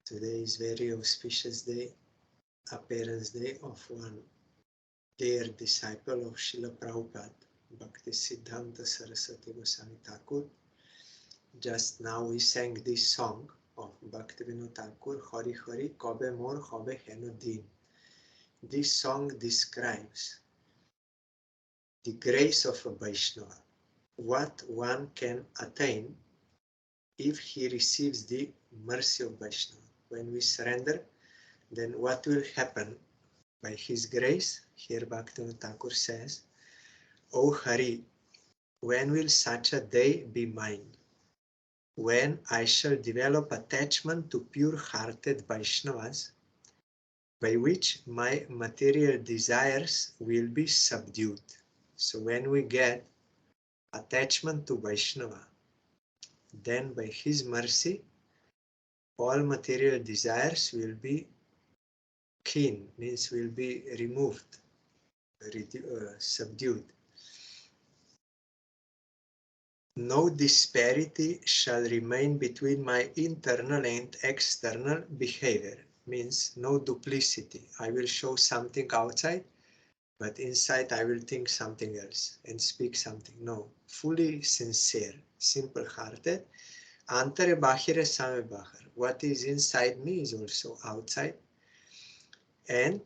Today is very auspicious day, appearance day of one dear disciple of Srila Prabhupada, Bhakti Siddhanta Saraswati Goswami Thakur. Just now we sang this song of Bhaktivinoda Thakur, Hari Hari Kabe Mor Habe Heno Din. This song describes the grace of a Vaishnava, what one can attain if he receives the mercy of Vaishnava. When we surrender, then what will happen? By his grace, here Bhaktivinoda Thakur says, O Hari, when will such a day be mine? When I shall develop attachment to pure-hearted Vaishnavas, by which my material desires will be subdued. So when we get attachment to Vaishnava, then by his mercy, all material desires will be keen, means will be removed, subdued. No disparity shall remain between my internal and external behavior, means no duplicity. I will show something outside, but inside I will think something else and speak something. No, fully sincere, simple-hearted. Antare bahire same bahar. What is inside me is also outside. And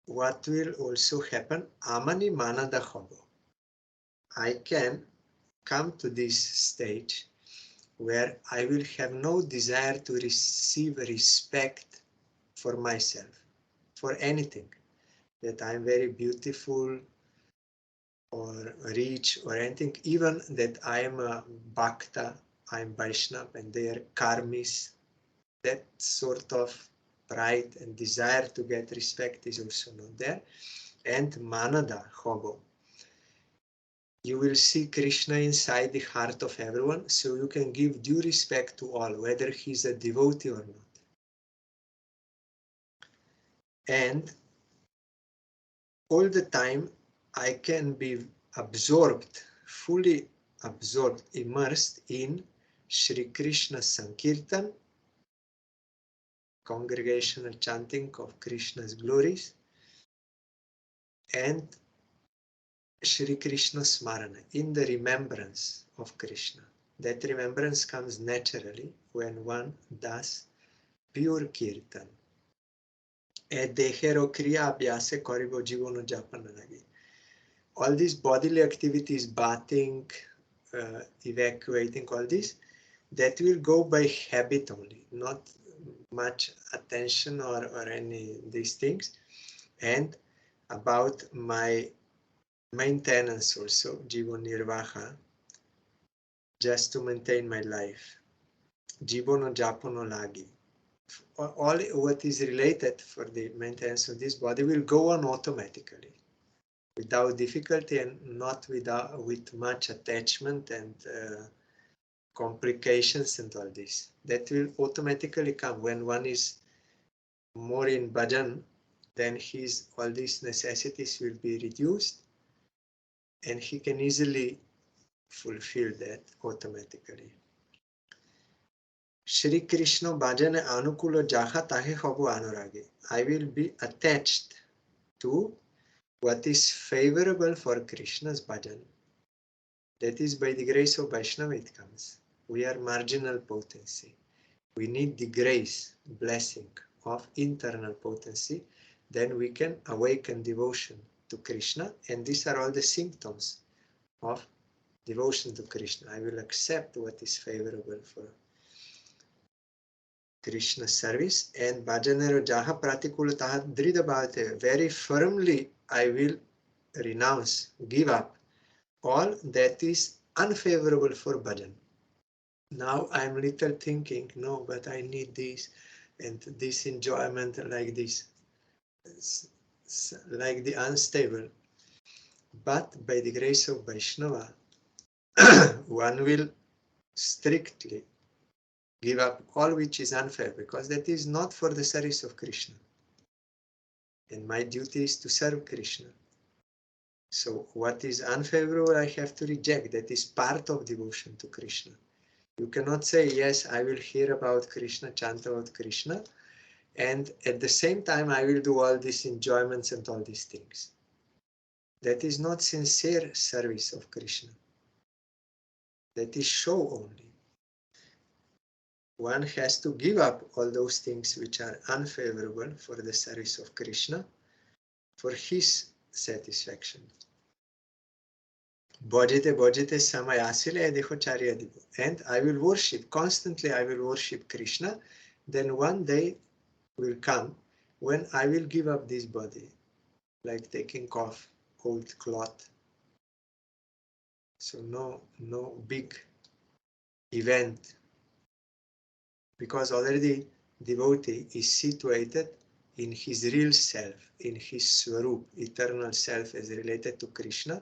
what will also happen? Amani manada hobo. I can come to this stage where I will have no desire to receive respect for myself, for anything, that I'm very beautiful or rich or anything, even that I am a Bhakta, I'm Vaishnava and they are Karmis. That sort of pride and desire to get respect is also not there. And Manada, Hobo. You will see Krishna inside the heart of everyone, so you can give due respect to all, whether he's a devotee or not. And all the time I can be absorbed, fully absorbed, immersed in Shri Krishna Sankirtan, congregational chanting of Krishna's glories, and Shri Krishna Smarana, in the remembrance of Krishna. That remembrance comes naturally when one does pure kirtan. All these bodily activities, bathing, evacuating, all this, that will go by habit only, not much attention or any these things. And about my maintenance also, Jivan Nirvaha, just to maintain my life. Jibono Japono Lagi. All what is related for the maintenance of this body will go on automatically, without difficulty and not with much attachment and complications and all this. That will automatically come when one is more in bhajan, then all these necessities will be reduced and he can easily fulfill that automatically. Shri Krishna bhajane anukula jaha tahe hobu anuragi. I will be attached to what is favorable for Krishna's bhajan. That is by the grace of Vaishnava it comes. We are marginal potency. We need the grace, blessing of internal potency. Then we can awaken devotion to Krishna. And these are all the symptoms of devotion to Krishna. I will accept what is favorable for Krishna service, and bhajanero jaha pratikula taha drida bhavate, very firmly I will renounce, give up all that is unfavorable for bhajan. Now I'm little thinking, no, but I need this and this enjoyment like this, like the unstable. But by the grace of Vaishnava, one will strictly give up all which is unfair, because that is not for the service of Krishna. And my duty is to serve Krishna. So what is unfavorable, I have to reject. That is part of devotion to Krishna. You cannot say, yes, I will hear about Krishna, chant about Krishna, and at the same time I will do all these enjoyments and all these things. That is not sincere service of Krishna. That is show only. One has to give up all those things which are unfavorable for the service of Krishna, for his satisfaction. Bhajate bhajate samay asile dekho charya divo. And I will worship, constantly I will worship Krishna. Then one day will come when I will give up this body, like taking off old cloth. So no big event, because already devotee is situated in his real self, in his swarup, eternal self as related to Krishna.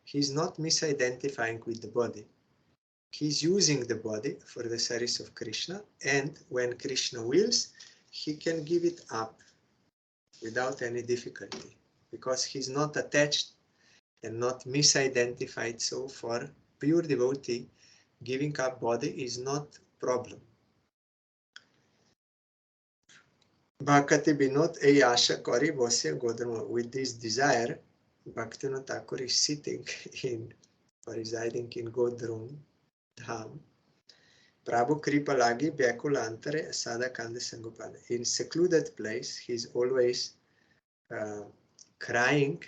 He is not misidentifying with the body. He is using the body for the service of Krishna, and when Krishna wills, he can give it up without any difficulty, because he is not attached and not misidentified. So for pure devotee, giving up body is not problem. Bhakti Binod ei asha kori bose godrma. With this desire, Bhaktivinoda Thakur is sitting in, or residing in Godrum Dham. Prabhu Kripa Lagi Vyakula Antare Sada Kande Sangopala. In secluded place, he is always crying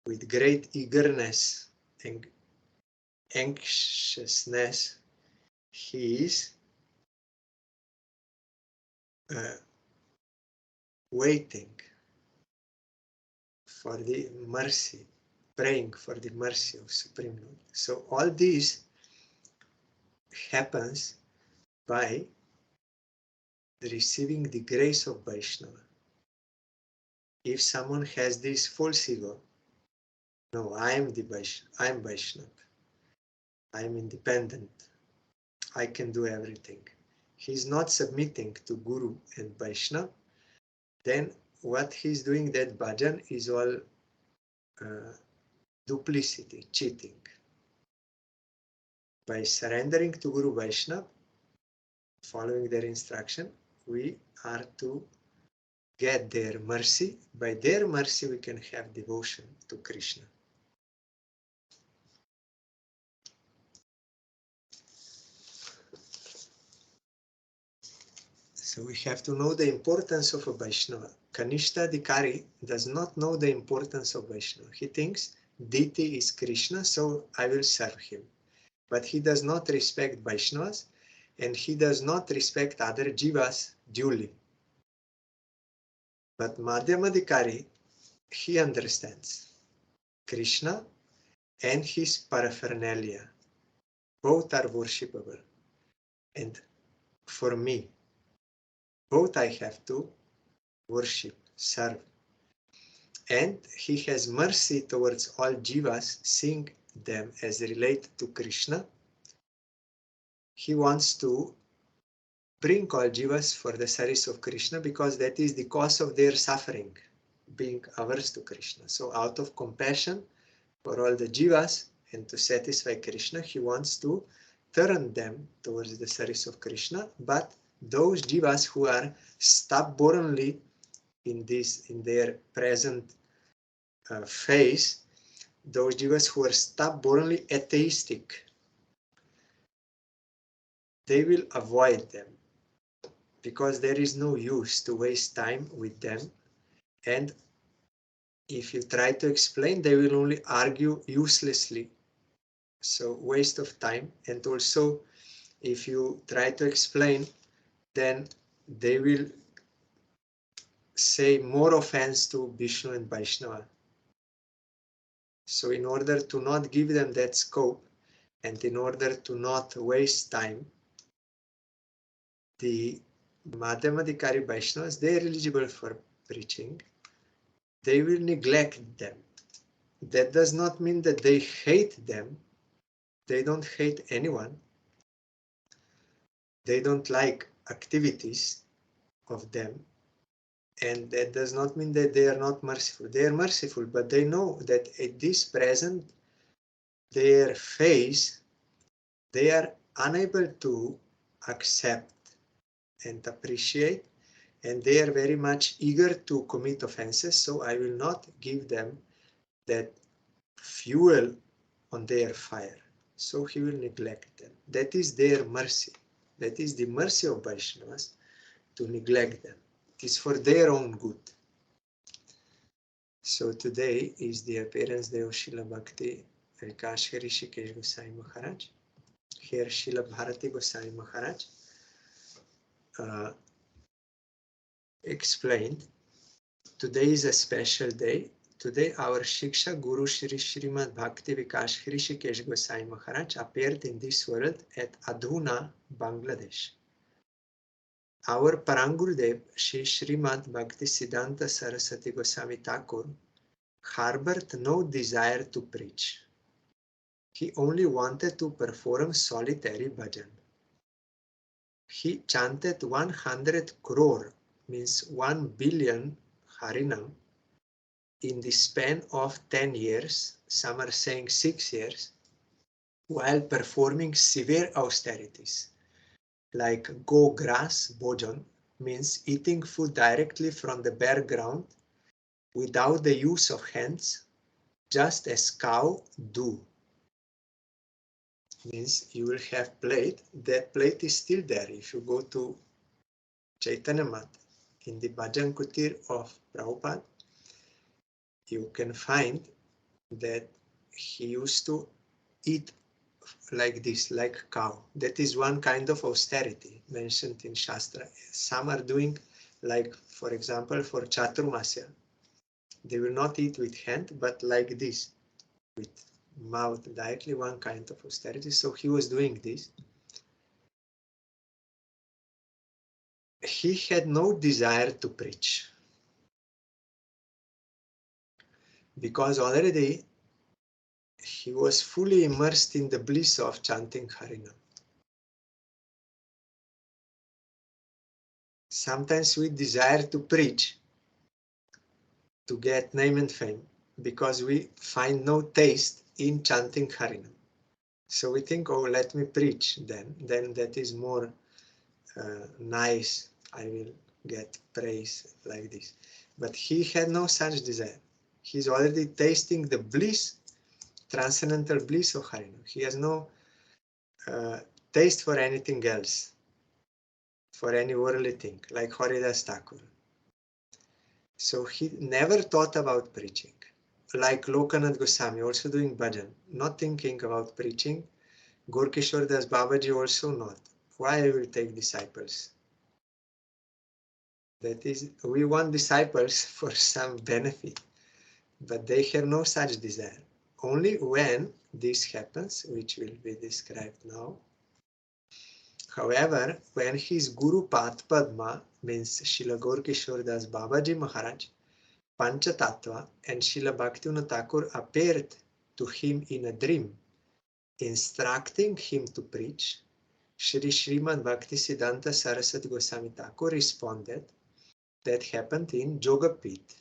with great eagerness and anxiousness. He is waiting for the mercy, praying for the mercy of Supreme Lord. So all this happens by receiving the grace of Vaishnava. If someone has this false ego, no, I am the Vaishnava, I am Vaishnava, I am independent, I can do everything. He is not submitting to Guru and Vaishnava, then what he is doing, that bhajan, is all duplicity, cheating. By surrendering to Guru Vaishnava, following their instruction, we are to get their mercy. By their mercy, we can have devotion to Krishna. So we have to know the importance of a Vaishnava. Kanishta Adhikari does not know the importance of Vaishnava. He thinks deity is Krishna, so I will serve him. But he does not respect Vaishnavas, and he does not respect other jivas duly. But Madhyamadhikari, he understands Krishna and his paraphernalia. Both are worshipable. And for me, both I have to worship, serve. And he has mercy towards all jivas, seeing them as related to Krishna. He wants to bring all jivas for the service of Krishna, because that is the cause of their suffering, being averse to Krishna. So out of compassion for all the jivas and to satisfy Krishna, he wants to turn them towards the service of Krishna. But those jivas who are stubbornly in their present phase, those jivas who are stubbornly atheistic, they will avoid them, because there is no use to waste time with them. And if you try to explain, they will only argue uselessly. So waste of time. And also, if you try to explain, then they will say more offense to Vishnu and Vaishnava. So in order to not give them that scope, and in order to not waste time, the Madhyamadhikari Vaishnavas, they are eligible for preaching. They will neglect them. That does not mean that they hate them. They don't hate anyone. They don't like activities of them. And that does not mean that they are not merciful. They are merciful, but they know that at this present, their phase, they are unable to accept and appreciate, and they are very much eager to commit offenses, so I will not give them that fuel on their fire. So he will neglect them. That is their mercy. That is the mercy of Vaishnavas, to neglect them. It is for their own good. So today is the appearance day of Srila Bhakti Vikash Hrishikesh Goswami Maharaj. Here Srila Bharati Goswami Maharaj explained, today is a special day. Today our Shiksha Guru Shri Srimad Bhakti Vikash Hrishikesh Goswami Maharaj appeared in this world at Adhuna, Bangladesh. Our Parangurudev Shri Srimad Bhakti Siddhanta Saraswati Goswami Thakur harbored no desire to preach. He only wanted to perform solitary bhajan. He chanted 100 crore, means 1 billion harinam, in the span of 10 years, some are saying 6 years, while performing severe austerities, like go grass, bhojan, means eating food directly from the bare ground, without the use of hands, just as cow do. Means you will have plate, that plate is still there. If you go to Chaitanya Mat, in the Bhajan Kutir of Prabhupada, you can find that he used to eat like this, like cow. That is one kind of austerity mentioned in Shastra. Some are doing, like for example, for Chaturmasya, they will not eat with hand, but like this, with mouth directly, one kind of austerity. So he was doing this. He had no desire to preach, because already he was fully immersed in the bliss of chanting Harinam. Sometimes we desire to preach to get name and fame, because we find no taste in chanting Harinam. So we think, oh, let me preach then that is more nice, I will get praise like this. But he had no such desire. He's already tasting the bliss, transcendental bliss of Harinam. He has no taste for anything else, for any worldly thing, like Haridas Thakur. So he never thought about preaching. Like Lokanath Goswami, also doing bhajan, not thinking about preaching. Gorkishore Das Babaji also not. Why I will take disciples? That is, we want disciples for some benefit, but they have no such desire. Only when this happens, which will be described now. However, when his Guru Padma, means Srila Gorkishore Das Babaji Maharaj, Panchatattva, and Srila Bhaktivinoda Thakur appeared to him in a dream, instructing him to preach, Shri Srimad Bhakti Siddhanta Saraswati Goswami Thakur responded, that happened in Jogapit.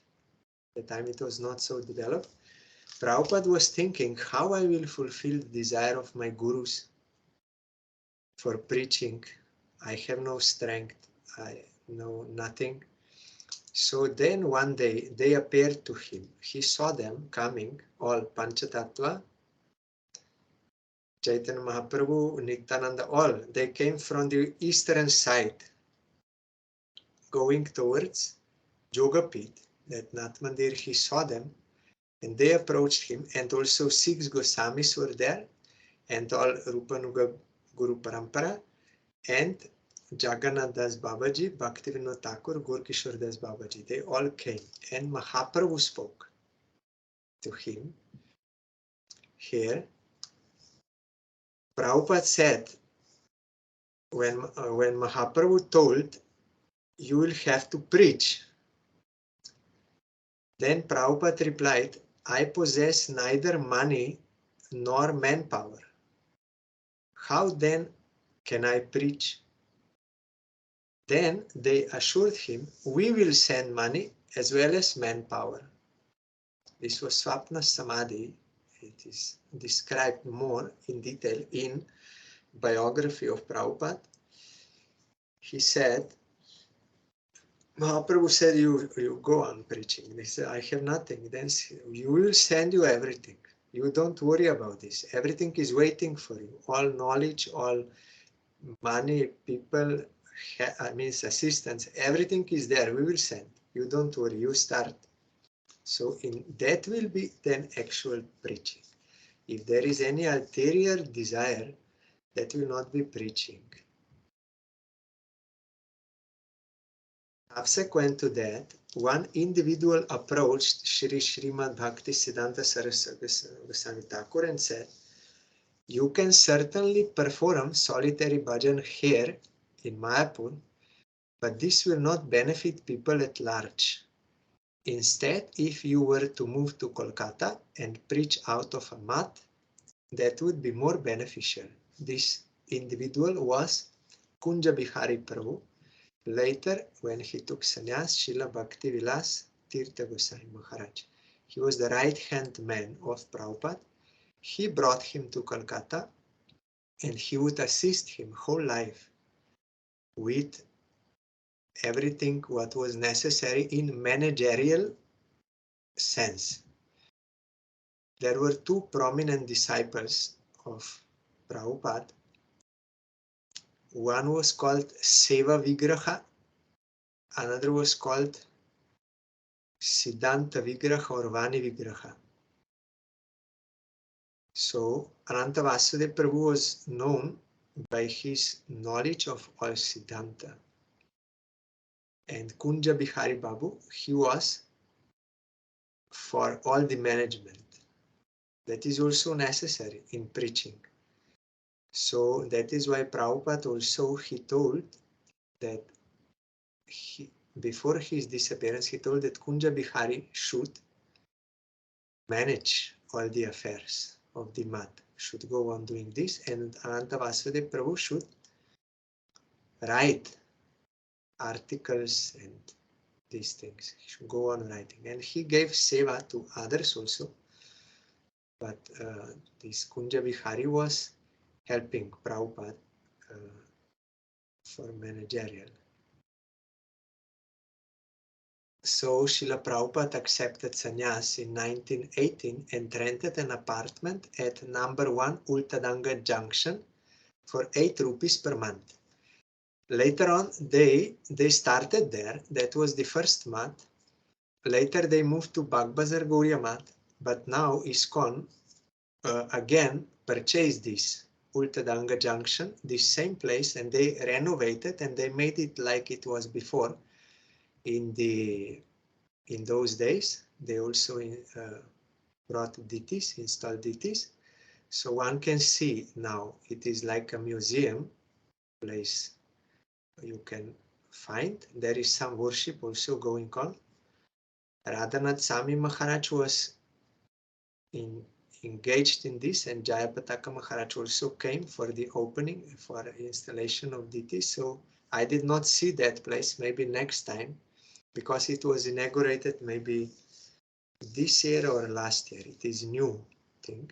At the time it was not so developed. Prabhupada was thinking, how I will fulfill the desire of my gurus for preaching. I have no strength, I know nothing. So then one day they appeared to him. He saw them coming, all Panchatattva, Chaitanya Mahaprabhu, Nityananda, all. They came from the eastern side, going towards Jogapit, that Nath Mandir. He saw them and they approached him, and also 6 Goswamis were there, and all Rupanuga Guru Parampara, and Jagannath Das Babaji, Bhaktivinoda Thakur, Gorkishore Das Babaji. They all came, and Mahaprabhu spoke to him. Here, Prabhupada said, when Mahaprabhu told, you will have to preach, then Prabhupada replied, I possess neither money nor manpower. How then can I preach? Then they assured him, we will send money as well as manpower. This was Swapna Samadhi. It is described more in detail in biography of Prabhupada, he said, Mahaprabhu said, you go on preaching. They said, I have nothing. Then you will send you everything. You don't worry about this. Everything is waiting for you. All knowledge, all money, people, assistance, everything is there. We will send. You don't worry. You start. So that will be then actual preaching. If there is any ulterior desire, that will not be preaching. Subsequent to that, one individual approached Shri Srimad Bhakti Siddhanta Saraswati Goswami Thakur and said, you can certainly perform solitary bhajan here in Mayapur, but this will not benefit people at large. Instead, if you were to move to Kolkata and preach out of a mat, that would be more beneficial. This individual was Kunja Bihari Prabhu. Later, when he took sannyas, Srila Bhakti Vilas Tirtha Goswami Maharaj. He was the right-hand man of Prabhupada. He brought him to Calcutta and he would assist him whole life with everything what was necessary in managerial sense. There were two prominent disciples of Prabhupada. One was called Seva Vigraha, another was called Siddhanta Vigraha or Vani Vigraha. So Ananta Vasudeva Prabhu was known by his knowledge of all Siddhanta. And Kunja Bihari Babu, he was for all the management. That is also necessary in preaching. So that is why Prabhupada also, he told that before his disappearance, he told that Kunja Bihari should manage all the affairs of the mat, should go on doing this, and Ananta Vasudeva Prabhu should write articles and these things. He should go on writing. And he gave seva to others also. But this Kunja Bihari was helping Prabhupada for managerial. So Srila Prabhupada accepted sannyas in 1918 and rented an apartment at number 1 Ultadanga Junction for 8 rupees per month. Later on, they started there. That was the first mat. Later, they moved to Bagbazar Gauriya mat, but now ISKCON again purchased this Ultadanga Junction, this same place, and they renovated and they made it like it was before. In those days, they also brought dittis, installed dittis, so one can see now. It is like a museum place. You can find there is some worship also going on. Radhanath Swami Maharaj was engaged in this, and Jayapataka Maharaj also came for the opening, for installation of dittis. So I did not see that place. Maybe next time, because it was inaugurated maybe this year or last year. It is new thing,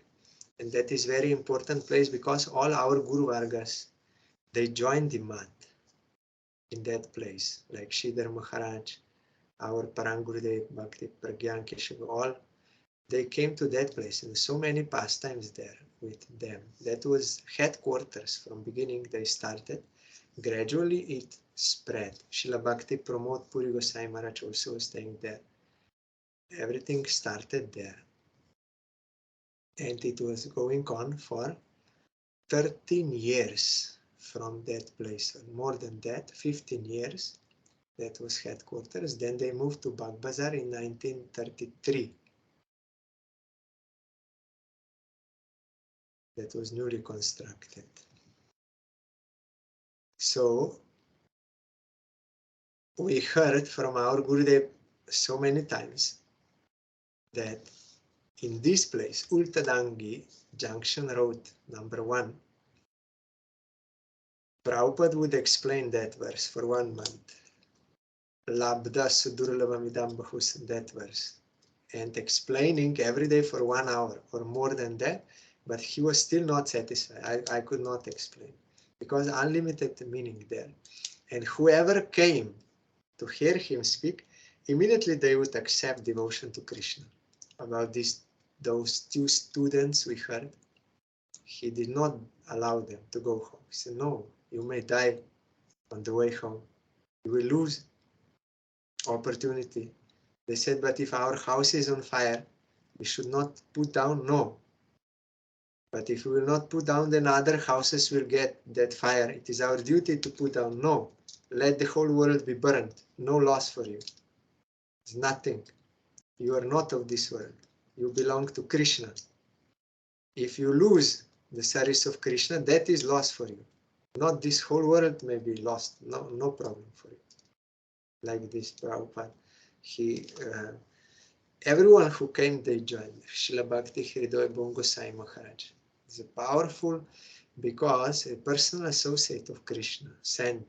and that is very important place because all our Guru Vargas, they joined the mat in that place, like Sridhar Maharaj, our Parangurudev, Bhakti, Pragyan, Keshav, all, they came to that place, and so many pastimes there with them. That was headquarters. From beginning they started. Gradually it spread. Srila Bhakti Pramod Puri Gosai Maharaj also was staying there. Everything started there. And it was going on for 13 years from that place. More than that, 15 years. That was headquarters. Then they moved to Bagbazar in 1933. That was newly constructed. So we heard from our Gurudev so many times that in this place, Ultadangi Junction Road, number 1, Prabhupada would explain that verse for 1 month. Labda Sudurlavamidam Bahus, that verse. And explaining every day for 1 hour or more than that. But he was still not satisfied. I could not explain, because unlimited meaning there. And whoever came to hear him speak, immediately they would accept devotion to Krishna. About those two students we heard, he did not allow them to go home. He said, no, you may die on the way home. You will lose opportunity. They said, but if our house is on fire, we should not put down. No. But if we will not put down, then other houses will get that fire. It is our duty to put down. No. Let the whole world be burned. No loss for you. It's nothing. You are not of this world. You belong to Krishna. If you lose the service of Krishna, that is loss for you. Not this whole world may be lost. No problem for you. Like this Prabhupada. Everyone who came, they joined. Srila Bhakti Hridoy Bongosai Maharaj. It's powerful because a personal associate of Krishna, saint.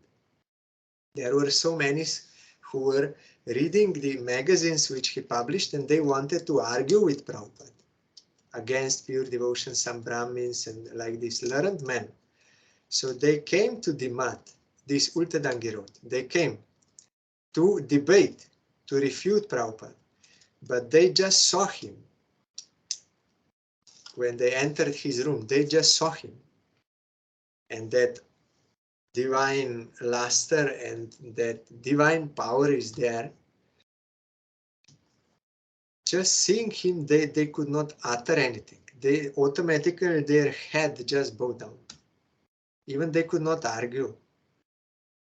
There were so many who were reading the magazines which he published, and they wanted to argue with Prabhupada against pure devotion, some Brahmins and like this learned men. So they came to the mat, this Ultadangirot. They came to debate, to refute Prabhupada. But they just saw him. When they entered his room, they just saw him. And that divine luster and that divine power is there. Just seeing him, they could not utter anything. They automatically, their head just bowed down. Even they could not argue.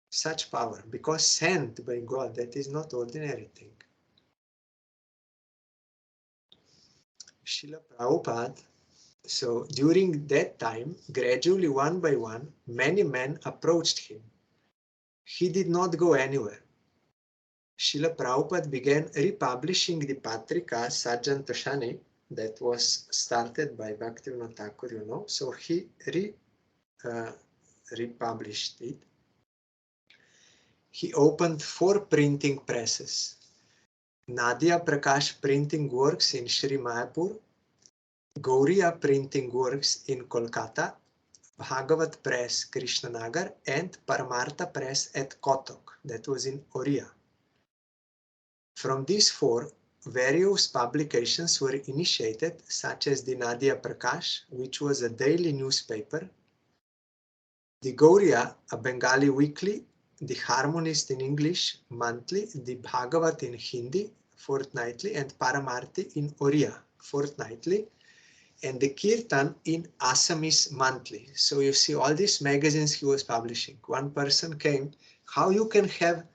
Such power, because sent by God, that is not ordinary thing. Srila Prabhupada, so during that time, gradually one by one, many men approached him. He did not go anywhere. Srila Prabhupada began republishing the Patrika Sajjan Toshani that was started by Bhaktivinoda Thakur, you know. So he republished it. He opened 4 printing presses. Nadia Prakash Printing Works in Sri Mayapur, Gauriya Printing Works in Kolkata, Bhagavat Press Krishnanagar, and Paramartha Press at Kotok, that was in Oriya. From these 4, various publications were initiated, such as the Nadia Prakash, which was a daily newspaper, the Gauriya, a Bengali weekly, the Harmonist in English, monthly, the Bhagavat in Hindi, fortnightly, and Paramarthi in Oriya, fortnightly, and the Kirtan in Assamese monthly. So you see all these magazines he was publishing. One person came, how you can have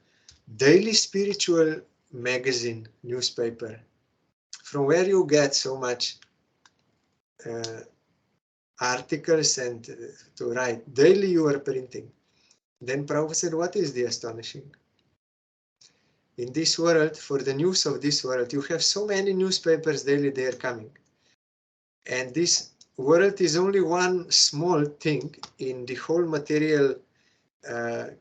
daily spiritual magazine, newspaper, from where you get so much articles and to write, daily you are printing. Then Prabhupada said, what is the astonishing? In this world, for the news of this world, you have so many newspapers daily, they are coming. And this world is only one small thing in the whole material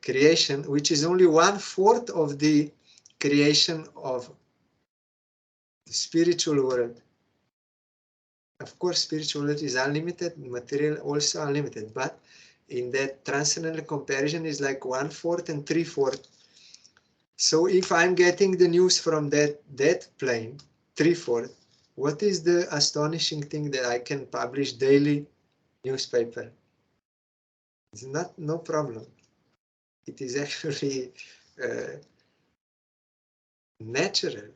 creation, which is only 1/4 of the creation of the spiritual world. Of course, spirituality is unlimited, material also unlimited, but in that transcendental comparison is like 1/4 and 3/4. So if I'm getting the news from that plane, 3/4, what is the astonishing thing that I can publish daily newspaper? It's no problem. It is actually natural.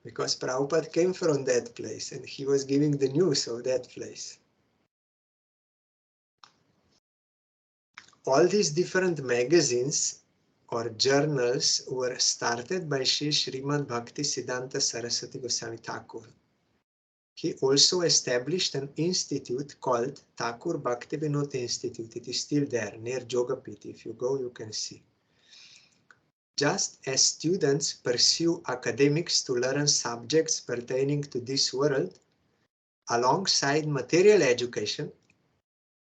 Because Prabhupada came from that place and he was giving the news of that place. All these different magazines or journals were started by Sri Srimad Bhakti Siddhanta Saraswati Goswami Thakur. He also established an institute called Thakur Bhaktivinoda Institute. It is still there near Jogapith. If you go, you can see. Just as students pursue academics to learn subjects pertaining to this world, alongside material education,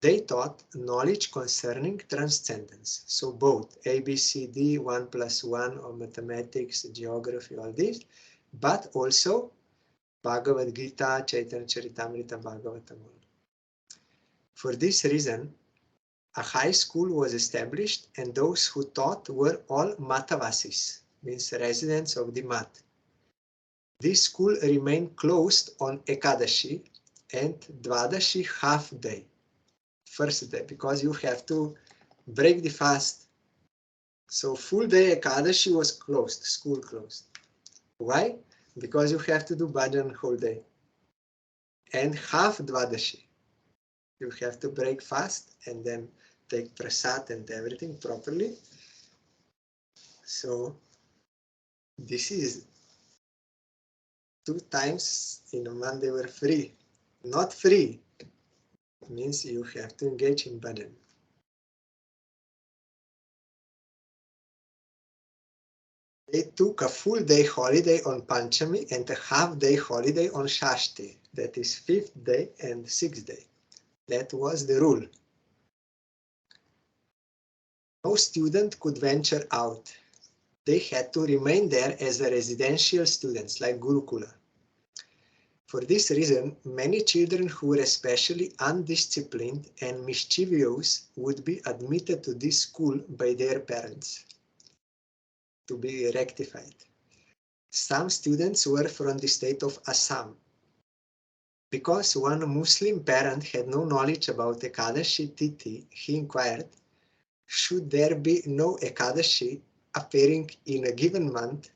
they taught knowledge concerning transcendence. So both ABCD, 1+1, or mathematics, geography, all this, but also Bhagavad Gita, Chaitanya Charitamrita, Bhagavatam. For this reason, a high school was established, and those who taught were all Matavasis, means residents of the Mat. This school remained closed on Ekadashi and Dvadashi half day, first day, because you have to break the fast. So full day Ekadashi was closed, school closed. Why? Because you have to do bhajan whole day. And half Dvadashi, you have to break fast and then take prasad and everything properly. So this is 2 times in a month they were free. Not free, means you have to engage in bhajan. They took a full day holiday on Panchami and a half day holiday on Shashti, that is 5th day and 6th day. That was the rule. No student could venture out. They had to remain there as a residential students, like Gurukula. For this reason, many children who were especially undisciplined and mischievous would be admitted to this school by their parents to be rectified. Some students were from the state of Assam. Because one Muslim parent had no knowledge about Ekadashi Tithi, he inquired, should there be no Ekadashi appearing in a given month?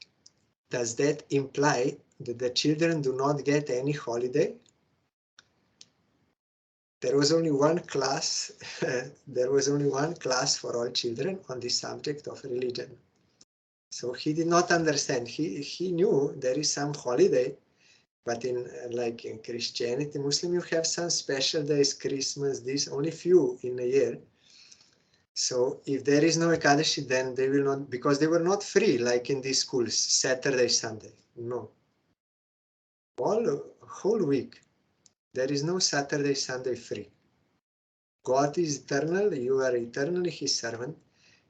Does that imply that the children do not get any holiday? There was only one class, there was only one class for all children on the subject of religion. So he did not understand. He knew there is some holiday, but like in Christianity, Muslim, you have some special days, Christmas, this, only few in a year. So if there is no Ekadashi, then they will not, because they were not free, like in these schools, Saturday, Sunday. No. Whole week. There is no Saturday, Sunday free. God is eternal, you are eternally his servant.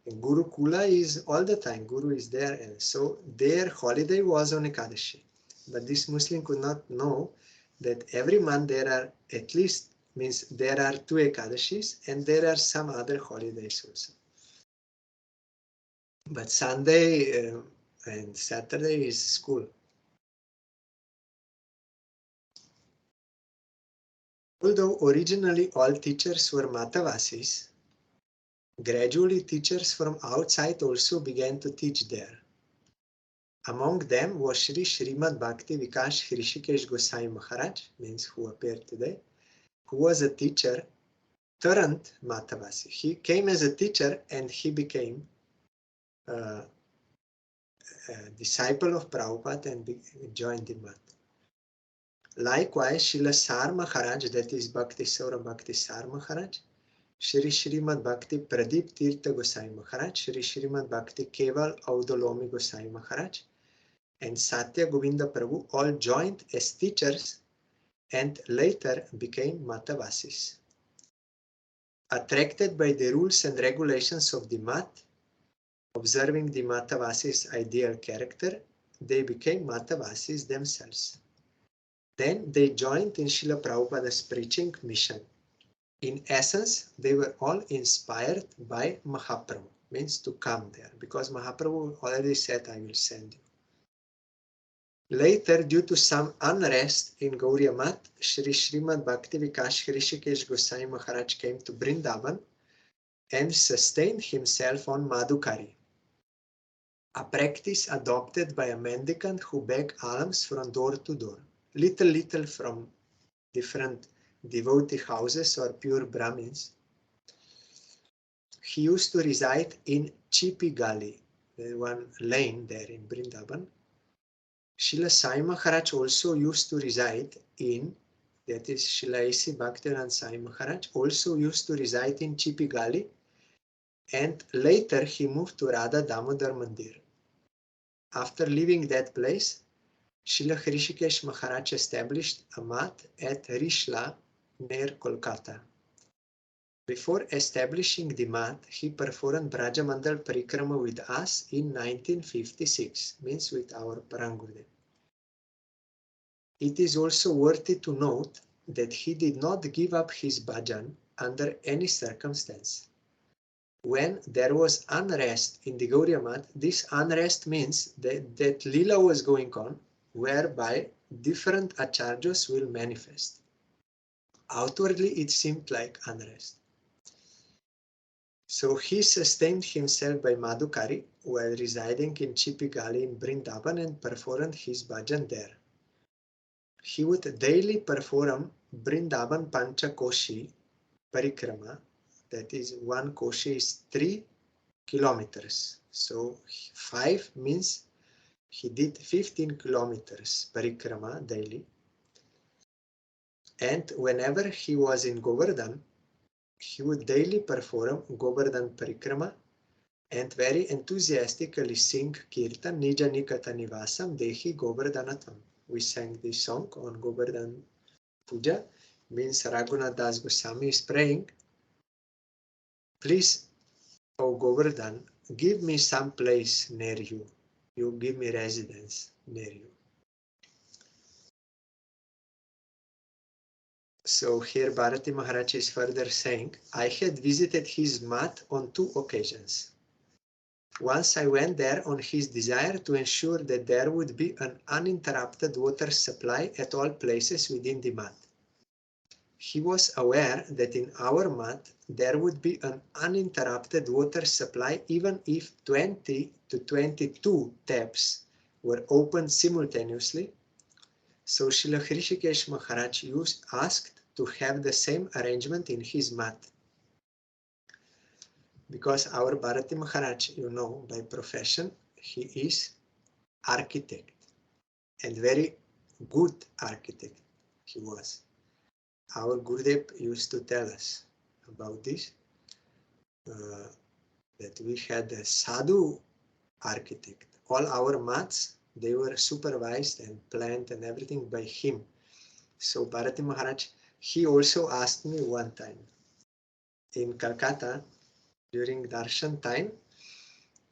And Guru Kula is all the time, Guru is there. And so their holiday was on Ekadashi. But this Muslim could not know that every month there are at least, means there are 2 Ekadashis and there are some other holidays also. But Sunday and Saturday is school. Although originally all teachers were Matavasis, gradually teachers from outside also began to teach there. Among them was Srimad Bhakti Vikash Hrishikesh Goswami Maharaj, means who appeared today, who was a teacher turned Matavasi. He came as a teacher and he became a disciple of Prabhupada and joined the Mat. Likewise, Srila Sar Maharaj, that is Bhakti Saura Bhakti Sar Maharaj, Srimad Bhakti Pradeep Tirtha Goswami Maharaj, Srimad Bhakti Keval Audolomi Goswami Maharaj, and Satya Govinda Prabhu all joined as teachers and later became Matavasis. Attracted by the rules and regulations of the Mat, observing the Matavasis' ideal character, they became Matavasis themselves. Then they joined in Srila Prabhupada's preaching mission. In essence, they were all inspired by Mahaprabhu, means to come there, because Mahaprabhu already said, I will send you. Later, due to some unrest in Gauriya Mat, Srimad Bhakti Vikash Hrishikesh Goswami Maharaj came to Vrindavan and sustained himself on Madhukari, a practice adopted by a mendicant who begged alms from door to door, little from different devotee houses or pure Brahmins. He used to reside in Chipi Gali, one lane there in Vrindavan. Srila Sai Maharaj also used to reside in, that is Srila A.C. Bhaktivedanta Sai Maharaj also used to reside in Chipi Gali, and later he moved to Radha Damodar Mandir. After leaving that place, Srila Hrishikesh Maharaj established a mat at Rishla near Kolkata. Before establishing the mat, he performed Brajamandal Parikrama with us in 1956, means with our Parangurudev. It is also worthy to note that he did not give up his bhajan under any circumstance. When there was unrest in the Gaudiya Math, this unrest means that Leela was going on, whereby different acharyas will manifest. Outwardly, it seemed like unrest. So he sustained himself by Madhukari while residing in Chipigali in Brindaban and performed his bhajan there. He would daily perform Brindaban Pancha Koshi Parikrama, that is, one Koshi is 3 kilometers. So 5 means he did 15 kilometers Parikrama daily. And whenever he was in Govardhan, he would daily perform Govardhan Parikrama and very enthusiastically sing Kirtan Nija Nikata Nivasam Dehi Govardhanatvam. We sang this song on Govardhan Puja, means Raghunath Das Goswami is praying, please, O Govardhan, give me some place near you. You give me residence near you. So here Bharati Maharaj is further saying, I had visited his mat on 2 occasions. Once I went there on his desire to ensure that there would be an uninterrupted water supply at all places within the mat. He was aware that in our mat there would be an uninterrupted water supply even if 20 to 22 taps were opened simultaneously. So Srila Hrishikesh Maharaj asked to have the same arrangement in his mat. Because our Bharati Maharaj, you know, by profession, he is architect, and very good architect he was. Our Gurudev used to tell us about this, that we had a sadhu architect. All our mats, they were supervised and planned and everything by him. So Bharati Maharaj, he also asked me one time in Calcutta during darshan time,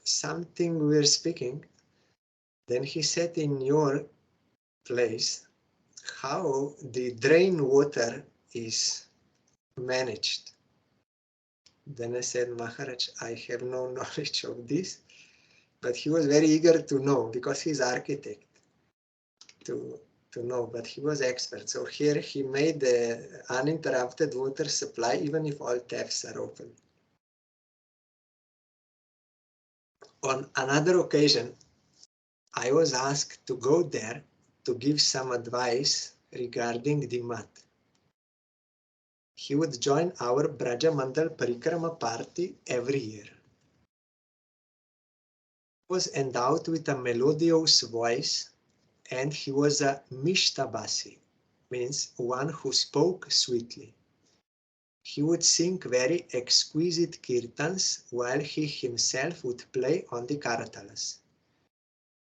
something we were speaking, then he said, in your place, how the drain water is managed. Then I said, Maharaj, I have no knowledge of this, but he was very eager to know because he's architect to know, but he was expert. So here he made the uninterrupted water supply even if all taps are open. On another occasion, I was asked to go there to give some advice regarding the mat. He would join our Braja Mandal Parikrama party every year. He was endowed with a melodious voice and he was a Mishtabasi, means one who spoke sweetly. He would sing very exquisite kirtans while he himself would play on the karatalas.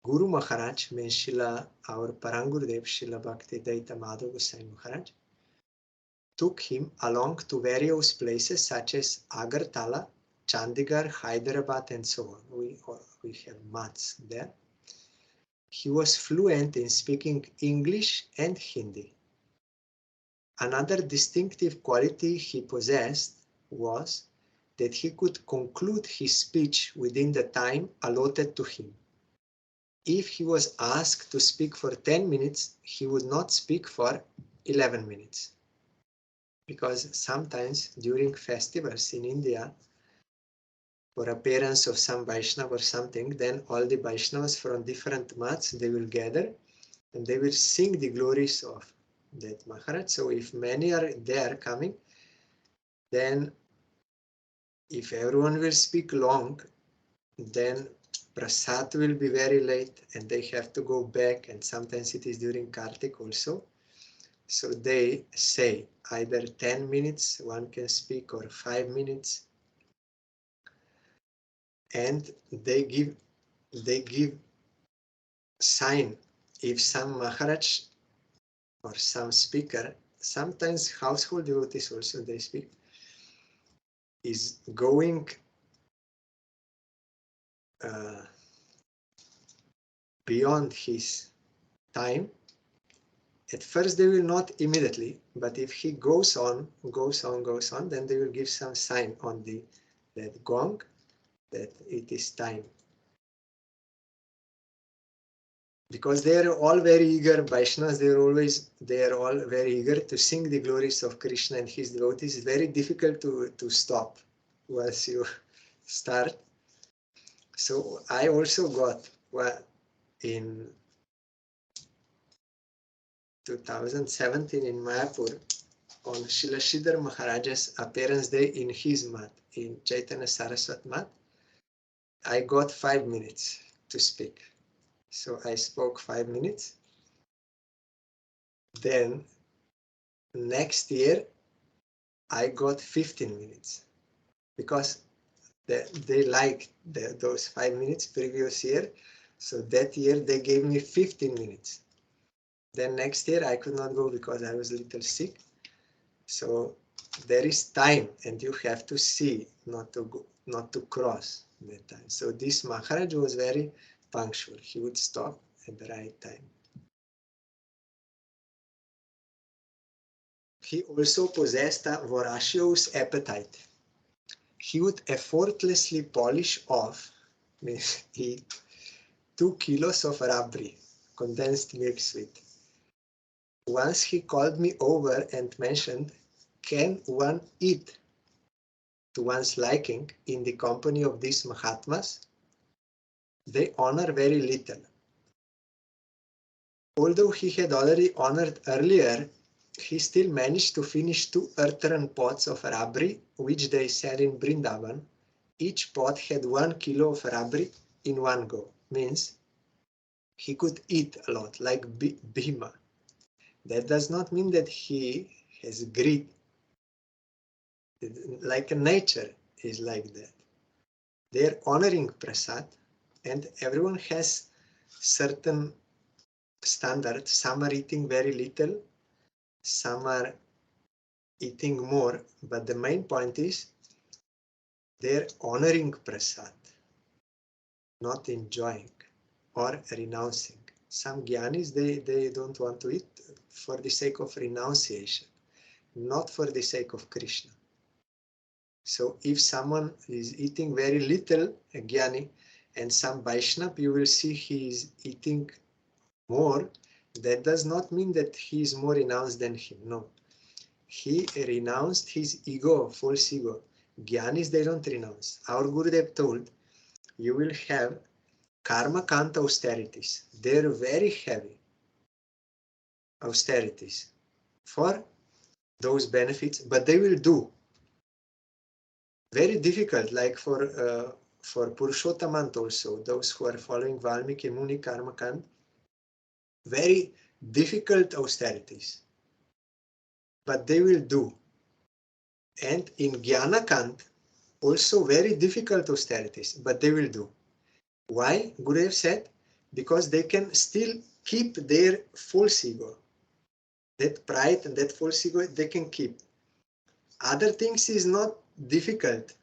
Guru Maharaj, means Srila, our Parangurudev, Srila Bhakti Daita Madhav Goswami Maharaj, took him along to various places such as Agartala, Chandigarh, Hyderabad, and so on. We have mats there. He was fluent in speaking English and Hindi. Another distinctive quality he possessed was that he could conclude his speech within the time allotted to him. If he was asked to speak for 10 minutes, he would not speak for 11 minutes. Because sometimes during festivals in India, for appearance of some Vaishnava or something, then all the Vaishnavas from different mats, they will gather and they will sing the glories of that Maharaj. So if many are there coming, then if everyone will speak long, then Prasad will be very late and they have to go back, and sometimes it is during Kartik also. So they say either 10 minutes one can speak or 5 minutes, and they give sign if some Maharaj or some speaker, sometimes household devotees also they speak, is going beyond his time, At first they will not immediately, but if he goes on, then they will give some sign on the that gong that it is time. Because they are all very eager, Vaishnavas, they are all very eager to sing the glories of Krishna and his devotees. It's very difficult to stop once you start. So I also got, well, in 2017 in Mayapur, on Srila Sridhar Maharaj's appearance day in his mat, in Chaitanya Saraswat mat, I got 5 minutes to speak. So I spoke 5 minutes. Then next year, I got 15 minutes because they liked those 5 minutes previous year. So that year they gave me 15 minutes. Then next year I could not go because I was a little sick. So there is time and you have to see, not to go, not to cross that time. So this Maharaj was very punctual. He would stop at the right time. He also possessed a voracious appetite. He would effortlessly polish off, means eat, 2 kilos of rabri, condensed milk sweet. Once he called me over and mentioned, can one eat to one's liking in the company of these Mahatmas? They honor very little. Although he had already honored earlier, he still managed to finish 2 earthen pots of rabri, which they sell in Brindavan. Each pot had 1 kilo of rabri in one go. Means he could eat a lot, like Bhima. That does not mean that he has greed. Like nature is like that. They are honoring prasad, and everyone has certain standards. Some are eating very little, some are eating more, but the main point is they're honoring prasad, not enjoying or renouncing. Some jnanis, they don't want to eat for the sake of renunciation, not for the sake of Krishna. So if someone is eating very little, a jnani, and some Vaishnava, you will see he is eating more. That does not mean that he is more renounced than him. No. He renounced his ego, false ego. Jnanis, they don't renounce. Our Gurudev told, you will have karma kanta austerities. They're very heavy austerities for those benefits, but they will do. Very difficult, like for Purushottamant also, those who are following Valmiki Muni Karma Kant, very difficult austerities, but they will do. And in Jnana Kant, also very difficult austerities, but they will do. Why? Gurudev said, because they can still keep their false ego. That pride and that false ego, they can keep. Other things is not difficult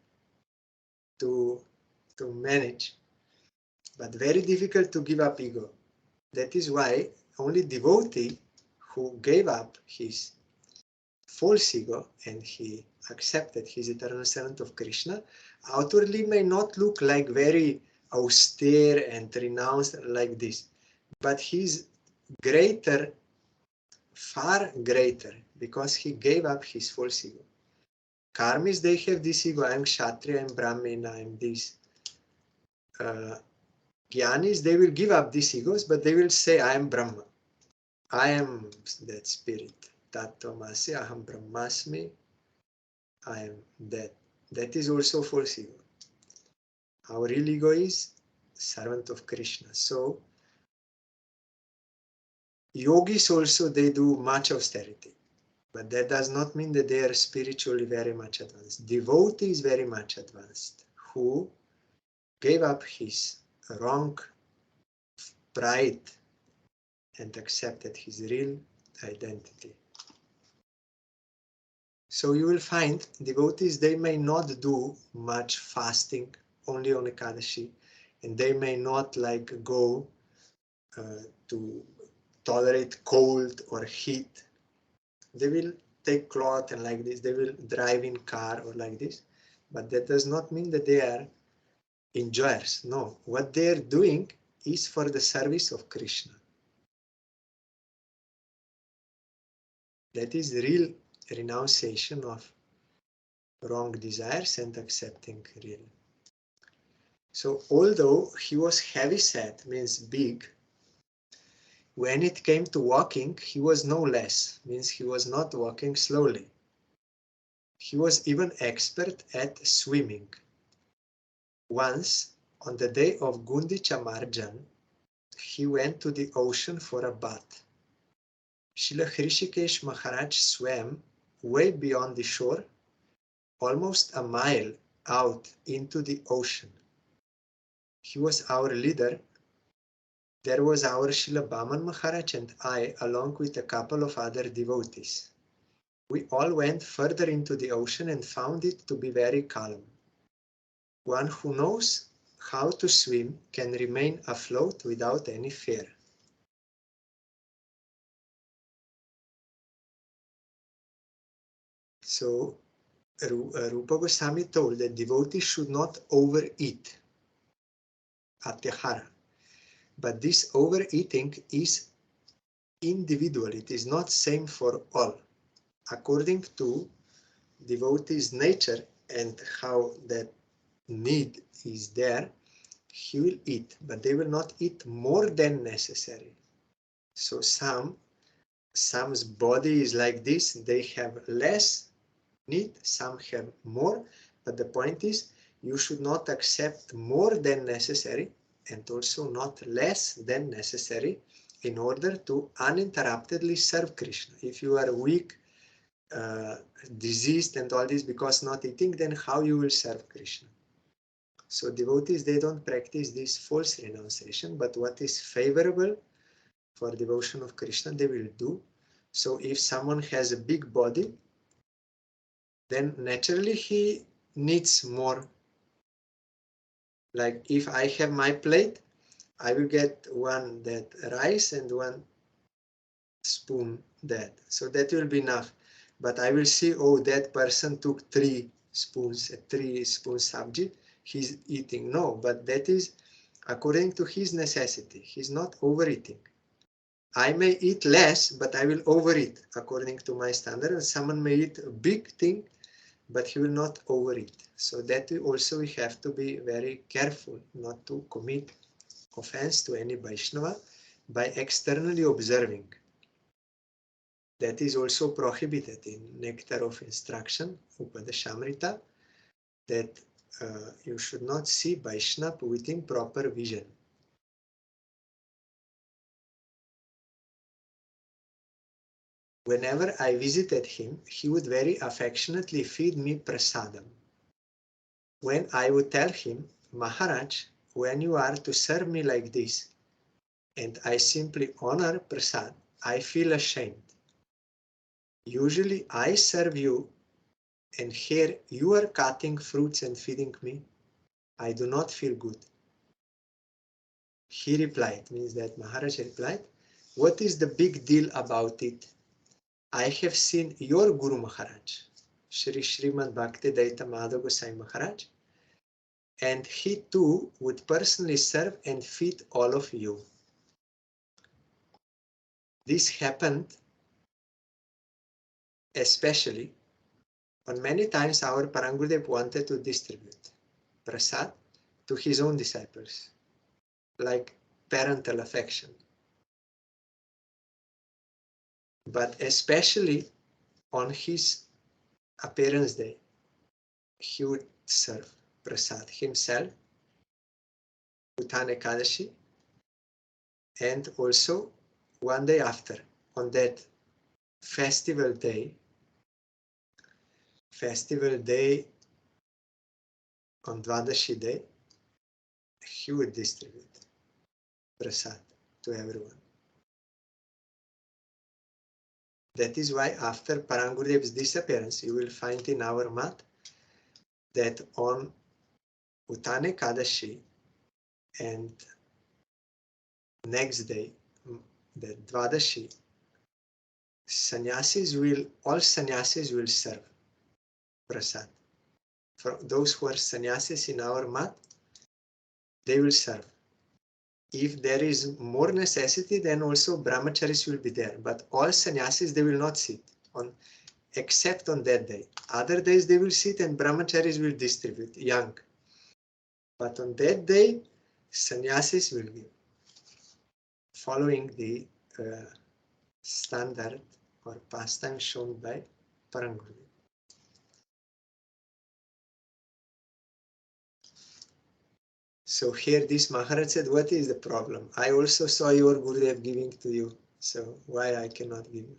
to manage, but very difficult to give up ego. That is why only devotee who gave up his false ego and he accepted his eternal servant of Krishna, outwardly may not look like very austere and renounced like this, but he's greater, far greater, because he gave up his false ego. Karmis, they have this ego, I am Kshatriya, I am Brahmin, I am this. Jnanis, they will give up these egos, but they will say, I am Brahma. I am that spirit. Tattvamasi, aham brahmasmi. I am that. That is also false ego. Our real ego is servant of Krishna. So, yogis also, they do much austerity. But that does not mean that they are spiritually very much advanced. Devotee is very much advanced, who gave up his wrong pride and accepted his real identity. So you will find devotees, they may not do much fasting, only on Ekadashi, and they may not like go to tolerate cold or heat. They will take cloth and like this, they will drive in car or like this, but that does not mean that they are enjoyers. No, what they are doing is for the service of Krishna. That is real renunciation of wrong desires and accepting real. So although he was heavy set, means big, when it came to walking, he was no less, means he was not walking slowly. He was even expert at swimming. Once, on the day of Gundicha Marjan, he went to the ocean for a bath. Srila Hrishikesh Maharaj swam way beyond the shore, almost a mile out into the ocean. He was our leader. There was our Srila Baman Maharaj and I, along with a couple of other devotees. We all went further into the ocean and found it to be very calm. One who knows how to swim can remain afloat without any fear. So Rupa Goswami told that devotees should not overeat, atyahara. But this overeating is individual, it is not same for all. According to devotee's nature and how that need is there, he will eat, but they will not eat more than necessary. So some's body is like this, they have less need, some have more, but the point is you should not accept more than necessary and also not less than necessary in order to uninterruptedly serve Krishna. If you are weak, diseased and all this because not eating, then how you will serve Krishna? So devotees, they don't practice this false renunciation, but what is favorable for devotion of Krishna, they will do. So if someone has a big body, then naturally he needs more. Like if I have my plate, I will get one that rice and one spoon that. So that will be enough. But I will see, oh, that person took 3 spoons, 3 spoons sabji, he's eating. No, but that is according to his necessity. He's not overeating. I may eat less, but I will overeat according to my standard. And someone may eat a big thing, but he will not overeat. So that also we have to be very careful not to commit offense to any Vaishnava by externally observing. That is also prohibited in Nectar of Instruction, Upadeshamrita, that you should not see Vaishnava with improper vision. Whenever I visited him, he would very affectionately feed me prasadam. When I would tell him, Maharaj, when you are to serve me like this, and I simply honor prasad, I feel ashamed. Usually I serve you, and here you are cutting fruits and feeding me. I do not feel good. He replied, means that Maharaj replied, what is the big deal about it? I have seen your Guru Maharaj, Shri Srimad Bhakti Daita Madhav Gosai Maharaj, and he too would personally serve and feed all of you. This happened especially when many times our Parangurudev wanted to distribute prasad to his own disciples, like parental affection. But especially on his appearance day, he would serve prasad himself, Uttana Ekadashi, and also one day after, on that festival day on Dvadashi day, he would distribute prasad to everyone. That is why after Parangurudev's disappearance, you will find in our mat that on Uttana Ekadashi and next day, the Dvadashi, all sannyasis will serve prasad. For those who are sannyasis in our mat, they will serve. If there is more necessity, then also brahmacharis will be there. But all sannyasis, they will not sit on, except on that day. Other days they will sit and brahmacharis will distribute, young. But on that day, sannyasis will give, following the standard or pastime shown by Paranguru. So here this Maharaj said, what is the problem? I also saw your Gurudev giving to you, so why I cannot give you?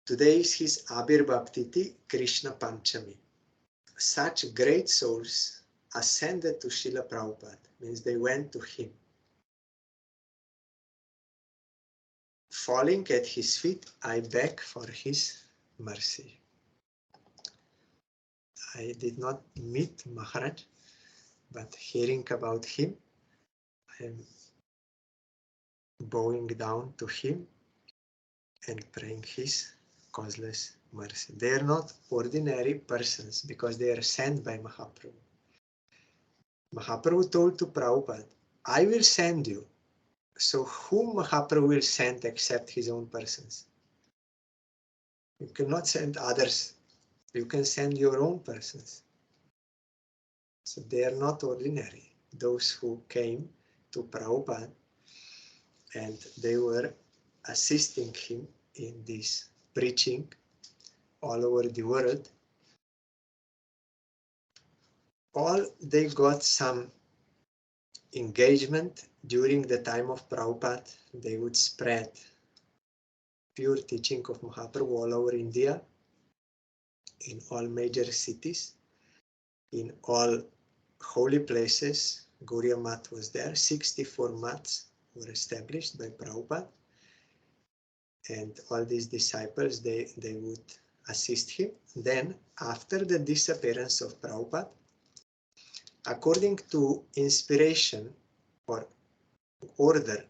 Today is his Abir Bhaptiti Krishna Panchami. Such great souls ascended to Srila Prabhupada, means they went to him. Falling at his feet, I beg for his mercy. I did not meet Maharaj, but hearing about him, I am bowing down to him and praying his causeless mercy. They are not ordinary persons because they are sent by Mahaprabhu. Mahaprabhu told to Prabhupada, I will send you. So whom Mahaprabhu will send except his own persons? You cannot send others. You can send your own persons. So they are not ordinary. Those who came to Prabhupada and they were assisting him in this preaching all over the world, all they got some engagement during the time of Prabhupada. They would spread pure teaching of Mahaprabhu all over India, in all major cities, in all holy places. Gauriya Math was there. 64 mats were established by Prabhupada. And all these disciples, they would assist him. Then, after the disappearance of Prabhupada, according to inspiration or order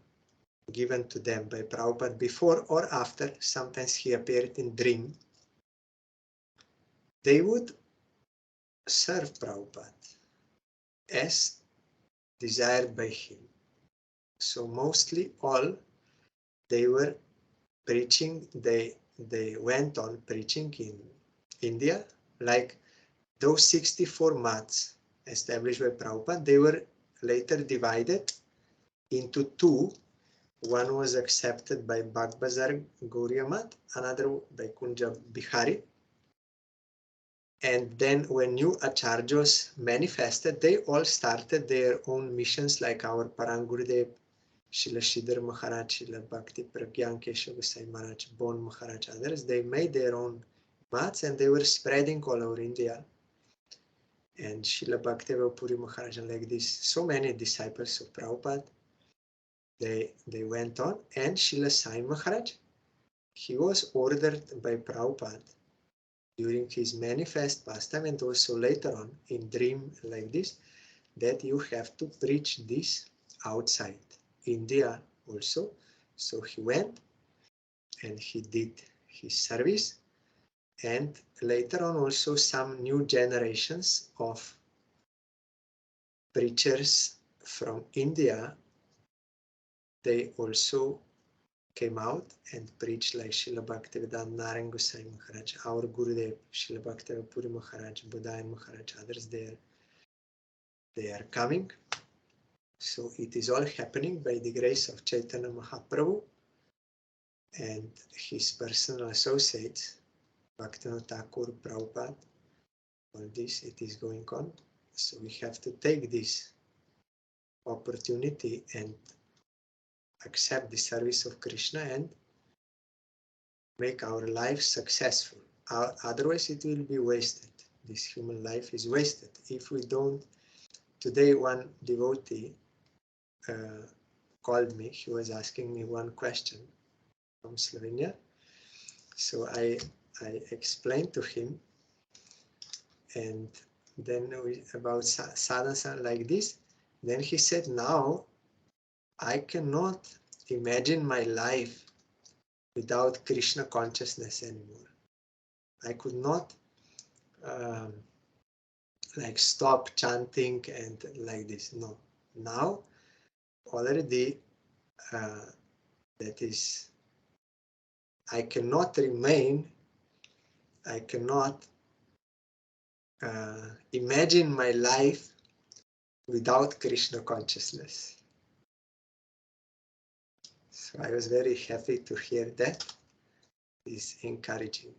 given to them by Prabhupada before or after, sometimes he appeared in dream, they would serve Prabhupada as desired by him. So mostly all they were preaching, they went on preaching in India, like those 64 mats established by Prabhupada, they were later divided into two. One was accepted by Bagbazar Gauriya Math, another by Kunja Bihari. And then when new acharyas manifested, they all started their own missions, like our Parang Gurudev, Srila Sridhar Maharaj, Srila Bhakti Pragyan Keshav Gosai Maharaj, Bon Maharaj, others. They made their own mats and they were spreading all over India. And Srila Bhakti Puri Maharaj, and like this, so many disciples of Prabhupada, they went on. And Srila Sai Maharaj, he was ordered by Prabhupada during his manifest pastime and also later on in dream like this, that you have to preach this outside India also. So he went and he did his service, and later on also some new generations of preachers from India, they also came out and preached, like Srila Bhaktivedanta Narayana Gosai Maharaj, our Gurudev, Srila Bhaktivedanta Puri Maharaj, Budayan Maharaj, others there. They are coming. So it is all happening by the grace of Chaitanya Mahaprabhu and his personal associates, Bhaktivinoda Thakur, Prabhupada. All this, it is going on. So we have to take this opportunity and accept the service of Krishna and make our life successful. Otherwise it will be wasted. This human life is wasted if we don't. Today one devotee called me. He was asking me one question from Slovenia. So I explained to him, and then about sadhana like this. Then he said, now I cannot imagine my life without Krishna consciousness anymore. I could not like stop chanting and like this. No, now already that is, I cannot imagine my life without Krishna consciousness. So I was very happy to hear that. It's encouraging.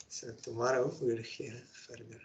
So tomorrow we'll hear further.